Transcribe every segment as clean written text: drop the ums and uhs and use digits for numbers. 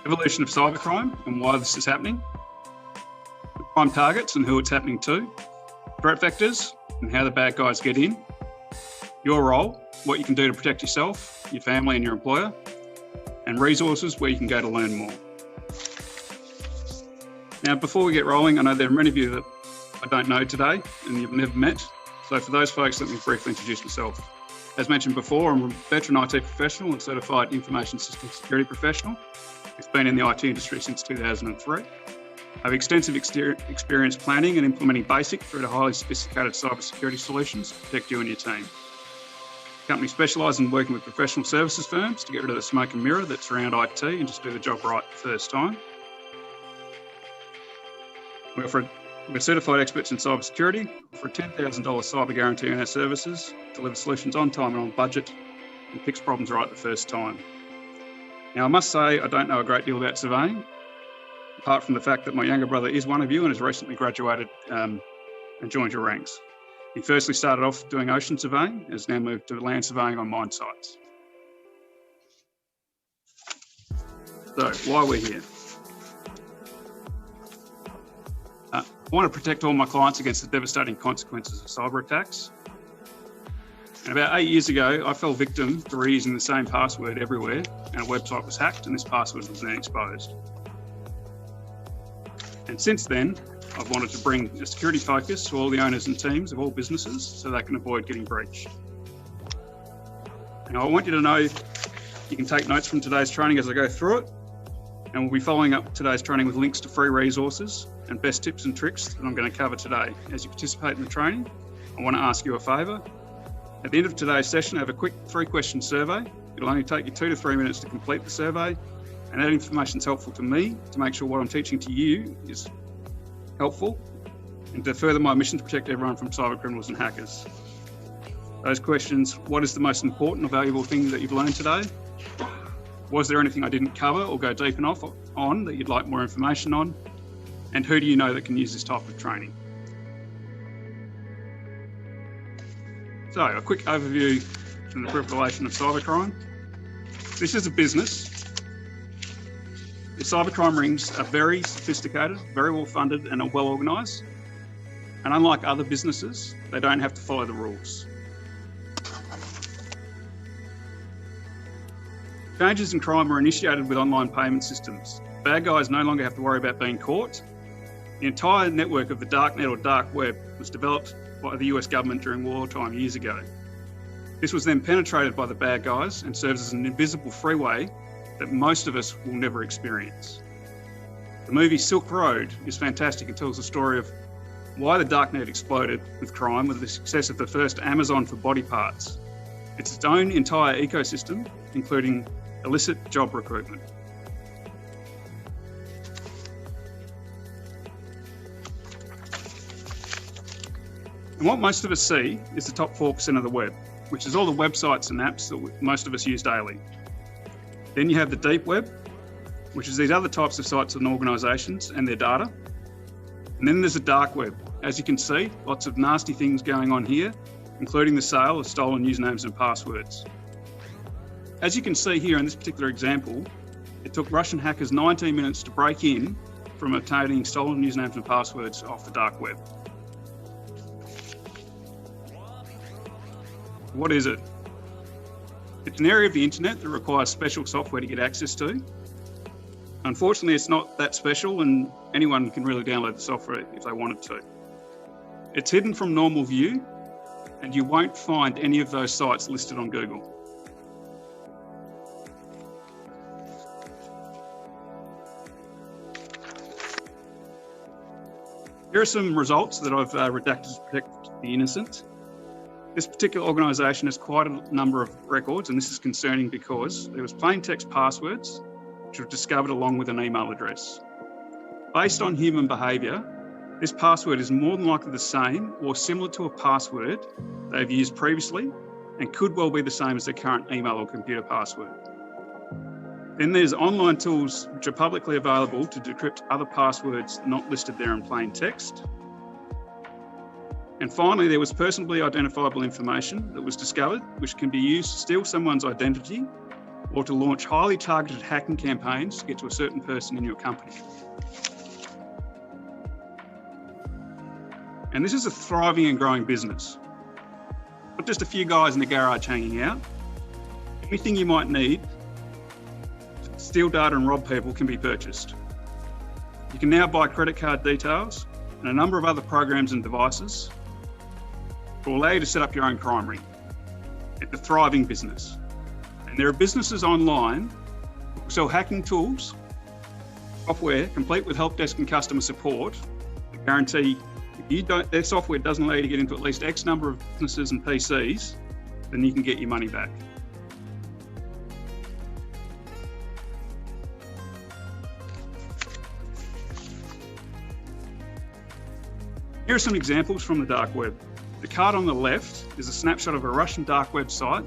evolution of cybercrime and why this is happening, crime targets and who it's happening to, threat vectors and how the bad guys get in, your role, what you can do to protect yourself, your family and your employer, and resources where you can go to learn more. Now, before we get rolling, I know there are many of you that I don't know today and you've never met. So for those folks, let me briefly introduce myself. As mentioned before, I'm a veteran IT professional and certified information system security professional. I've been in the IT industry since 2003. I have extensive experience planning and implementing basic through to highly sophisticated cybersecurity solutions to protect you and your team. The company specialises in working with professional services firms to get rid of the smoke and mirror that's around IT and just do the job right the first time. We're certified experts in cybersecurity, offer a $10,000 cyber guarantee on our services, deliver solutions on time and on budget, and fix problems right the first time. Now, I must say I don't know a great deal about surveying, apart from the fact that my younger brother is one of you and has recently graduated and joined your ranks. He firstly started off doing ocean surveying and has now moved to land surveying on mine sites. So, why we're here? I want to protect all my clients against the devastating consequences of cyber attacks. And about 8 years ago, I fell victim to reusing the same password everywhere, and a website was hacked and this password was then exposed. And since then, I've wanted to bring a security focus to all the owners and teams of all businesses so they can avoid getting breached. Now, I want you to know you can take notes from today's training as I go through it, and we'll be following up today's training with links to free resources and best tips and tricks that I'm going to cover today. As you participate in the training, I want to ask you a favour. At the end of today's session, I have a quick 3-question survey. It'll only take you 2 to 3 minutes to complete the survey, and that information is helpful to me to make sure what I'm teaching to you is helpful and to further my mission to protect everyone from cyber criminals and hackers. Those questions: what is the most important or valuable thing that you've learned today? Was there anything I didn't cover or go deep enough on that you'd like more information on? And who do you know that can use this type of training? So, a quick overview from the proliferation of cybercrime. This is a business. The cybercrime rings are very sophisticated, very well funded and are well organised. And unlike other businesses, they don't have to follow the rules. Changes in crime are initiated with online payment systems. Bad guys no longer have to worry about being caught. The entire network of the darknet or dark web was developed by the US government during wartime years ago. This was then penetrated by the bad guys and serves as an invisible freeway that most of us will never experience. The movie Silk Road is fantastic and tells the story of why the darknet exploded with crime with the success of the first Amazon for body parts. It's its own entire ecosystem, including illicit job recruitment. And what most of us see is the top 4% of the web, which is all the websites and apps that most of us use daily. Then you have the deep web, which is these other types of sites and organisations and their data. And then there's the dark web. As you can see, lots of nasty things going on here, including the sale of stolen usernames and passwords. As you can see here in this particular example, it took Russian hackers 19 minutes to break in from obtaining stolen usernames and passwords off the dark web. What is it? It's an area of the internet that requires special software to get access to. Unfortunately, it's not that special and anyone can really download the software if they wanted to. It's hidden from normal view and you won't find any of those sites listed on Google. Here are some results that I've redacted to protect the innocent. This particular organisation has quite a number of records, and this is concerning because there was plain text passwords which were discovered along with an email address. Based on human behaviour, this password is more than likely the same or similar to a password they've used previously and could well be the same as their current email or computer password. Then there's online tools which are publicly available to decrypt other passwords not listed there in plain text. And finally, there was personally identifiable information that was discovered, which can be used to steal someone's identity or to launch highly targeted hacking campaigns to get to a certain person in your company. And this is a thriving and growing business. Not just a few guys in the garage hanging out. Anything you might need to steal data and rob people can be purchased. You can now buy credit card details and a number of other programs and devices to allow you to set up your own crime ring. It's a thriving business. And there are businesses online who sell hacking tools, software complete with help desk and customer support that guarantee if their software doesn't allow you to get into at least X number of businesses and PCs, then you can get your money back. Here are some examples from the dark web. The card on the left is a snapshot of a Russian dark web site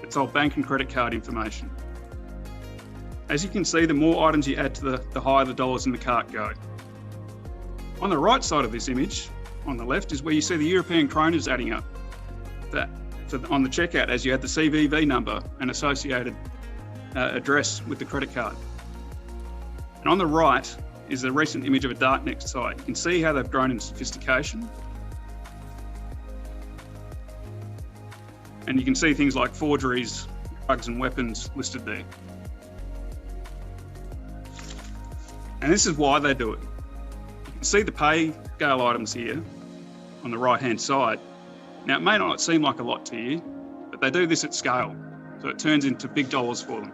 that sold bank and credit card information. As you can see, the more items you add to the higher the dollars in the cart go. On the right side of this image, on the left, is where you see the European kronas adding up. On the checkout, as you add the CVV number and associated address with the credit card. And on the right is a recent image of a darknet site. You can see how they've grown in sophistication. And you can see things like forgeries, drugs and weapons listed there. And this is why they do it. You can see the pay scale items here on the right-hand side. Now, it may not seem like a lot to you, but they do this at scale, so it turns into big dollars for them.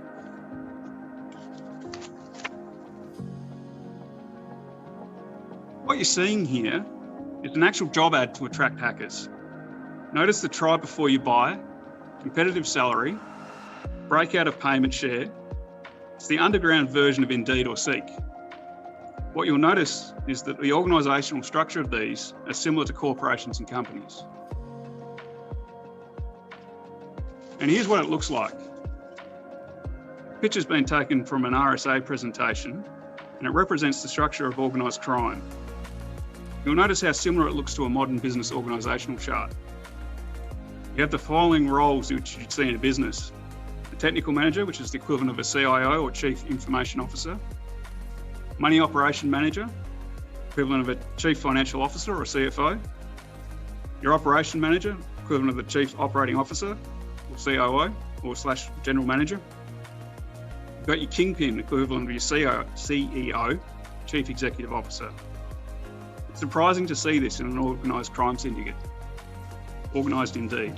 What you're seeing here is an actual job ad to attract hackers. Notice the try before you buy, competitive salary, breakout of payment share. It's the underground version of Indeed or Seek. What you'll notice is that the organisational structure of these are similar to corporations and companies. And here's what it looks like. The picture's been taken from an RSA presentation, and it represents the structure of organised crime. You'll notice how similar it looks to a modern business organisational chart. You have the following roles which you'd see in a business. The technical manager, which is the equivalent of a CIO or Chief Information Officer. Money Operation Manager, equivalent of a Chief Financial Officer or CFO. Your Operation Manager, equivalent of the Chief Operating Officer or COO or / General Manager. You've got your Kingpin, equivalent of your CEO, Chief Executive Officer. It's surprising to see this in an organised crime syndicate. Organised indeed.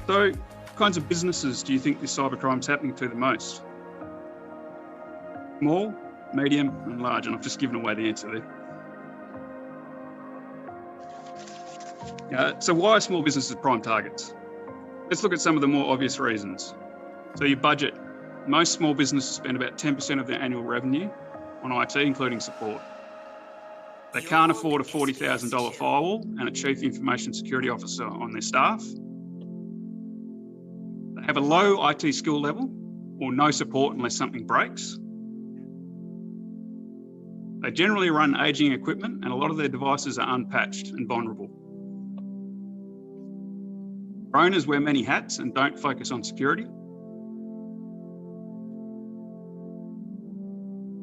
So, what kinds of businesses do you think this cybercrime is happening to the most? Small, medium and large, and I've just given away the answer there. So why are small businesses prime targets? Let's look at some of the more obvious reasons. So your budget. Most small businesses spend about 10% of their annual revenue on IT, including support. They can't afford a $40,000 firewall and a Chief Information Security Officer on their staff. They have a low IT skill level or no support unless something breaks. They generally run aging equipment and a lot of their devices are unpatched and vulnerable. Owners wear many hats and don't focus on security.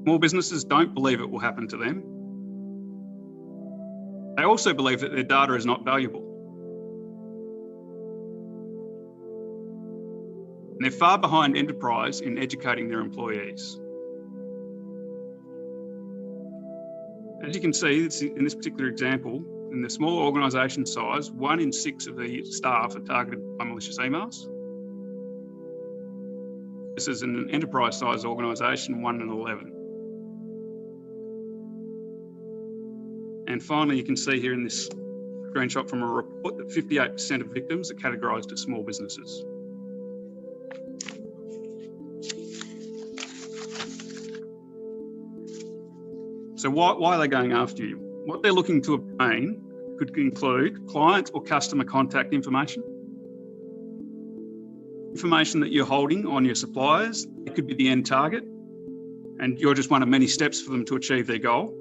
Small businesses don't believe it will happen to them. They also believe that their data is not valuable. And they're far behind enterprise in educating their employees. As you can see, in this particular example, in the smaller organisation size, 1 in 6 of the staff are targeted by malicious emails. This is in an enterprise size organisation, 1 in 11. And finally, you can see here in this screenshot from a report that 58% of victims are categorised as small businesses. So why are they going after you? What they're looking to obtain could include client or customer contact information, information that you're holding on your suppliers. It could be the end target, and you're just one of many steps for them to achieve their goal.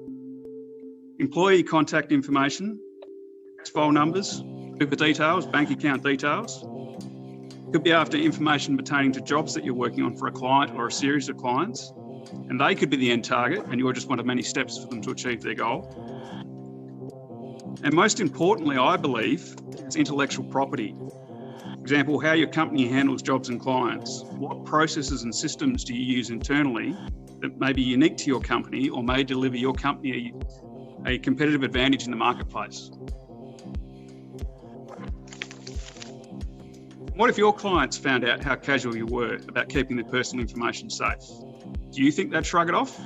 Employee contact information, phone numbers, Super details, bank account details. Could be after information pertaining to jobs that you're working on for a client or a series of clients, and they could be the end target and you're just one of many steps for them to achieve their goal. And most importantly, I believe, it's intellectual property. For example, how your company handles jobs and clients. What processes and systems do you use internally that may be unique to your company or may deliver your company a competitive advantage in the marketplace? What if your clients found out how casual you were about keeping their personal information safe? Do you think they'd shrug it off?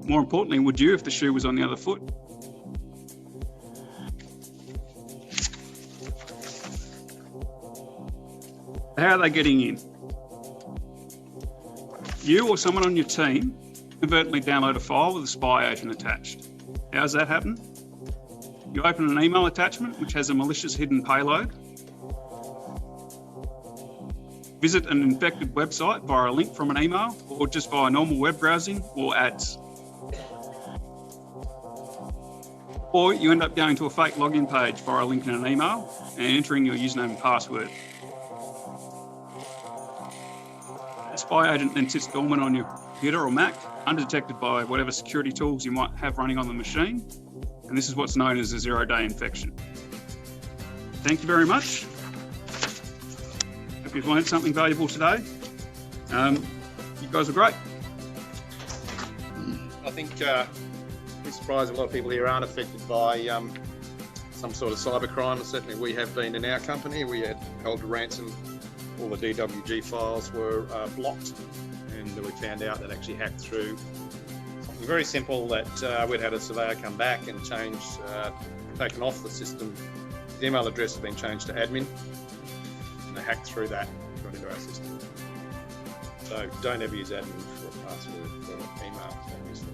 More importantly, would you if the shoe was on the other foot? How are they getting in? You or someone on your team inadvertently download a file with a spy agent attached. How does that happen? You open an email attachment which has a malicious hidden payload. Visit an infected website via a link from an email or just via normal web browsing or ads. Or you end up going to a fake login page via a link in an email and entering your username and password. The spy agent then sits dormant on your computer or Mac, undetected by whatever security tools you might have running on the machine. And this is what's known as a zero-day infection. Thank you very much. Hope you've learned something valuable today. You guys are great. I think it's surprising a lot of people here aren't affected by some sort of cybercrime. Certainly we have been in our company. We had held a ransom. All the DWG files were blocked, and we found out that actually hacked through something very simple that we'd had a surveyor come back and taken off the system. The email address had been changed to admin, and they hacked through that, got into our system. So don't ever use admin for a password for email. It's not useful.